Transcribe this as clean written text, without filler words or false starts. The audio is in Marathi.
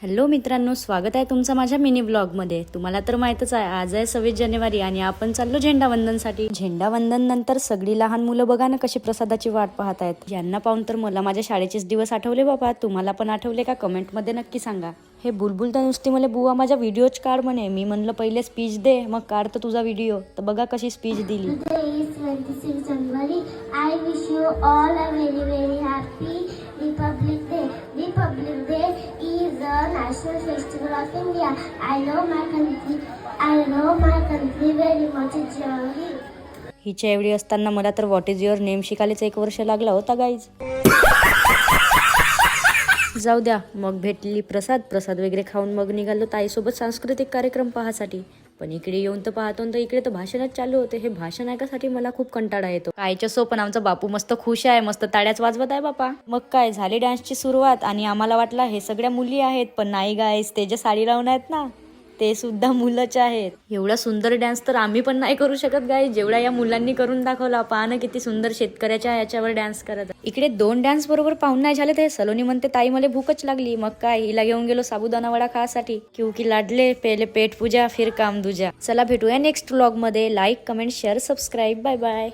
हॅलो मित्रांनो, स्वागत आहे तुमचं माझ्या मिनी ब्लॉगमध्ये। तुम्हाला तर माहीतच आहे, आज आहे 26 जानेवारी आणि आपण चाललो झेंडावंदनसाठी। झेंडावंदन नंतर सगळी लहान मुलं बघा ना कशी प्रसादाची वाट पाहत आहेत। यांना पाहून तर मला माझ्या शाळेचेच दिवस आठवले बाबा। तुम्हाला पण आठवले का? कमेंटमध्ये नक्की सांगा। हे बुलबुल तर नुसती मला बुवा माझा व्हिडिओच काढ म्हणे। मी म्हणलं पहिले स्पीच दे, मग काढ तर तुझा व्हिडिओ। तर बघा कशी स्पीच दिली। Today is 26 January. I wish you all a very very happy Republic Day. Republic Day is a national festival of India. I love my country. I love my country very much dearly. हिच्या एवढी असताना मला तर व्हॉट इज युअर नेम शिकायलाच 1 वर्ष लागला होता गाईज। जाऊ द्या, मग भेटली प्रसाद वगैरे खाऊन मग निघालो ताईसोबत सांस्कृतिक कार्यक्रम पाहासाठी। पण इकडे येऊन तर पाहतो तर इकडे तर भाषणच चालू होते। हे भाषण ऐकासाठी मला खूप कंटाळा येतो। कायच्या सो पण आमचा बापू मस्त खुश आहे, मस्त टाळ्याच वाजवत आहे बापा। मग काय झाली डान्सची सुरुवात आणि आम्हाला वाटलं हे सगळ्या मुली आहेत, पण नाही गाईस, ते जे साडी लावून आहेत ना ते सुद्धा मुलंच आहेत। एवढा सुंदर डान्स तर आम्ही पण नाही करू शकत गाई, जेवढा या मुलांनी करून दाखवला। पहा ना किती सुंदर शेतकऱ्याच्या याच्यावर डान्स करत। इकडे 2 डान्स बरोबर पाहून नाही झाले ते सलोनी म्हणते ताई मला भूकच लागली। मग काय, हिला घेऊन गेलो साबुदाणा वडा खासाठी, क्योंकि लाडले पहिले पेट पूजा फिर काम दूजा। चला भेटूया नेक्स्ट व्लॉग मध्ये। Like, comment, share, subscribe. Bye bye.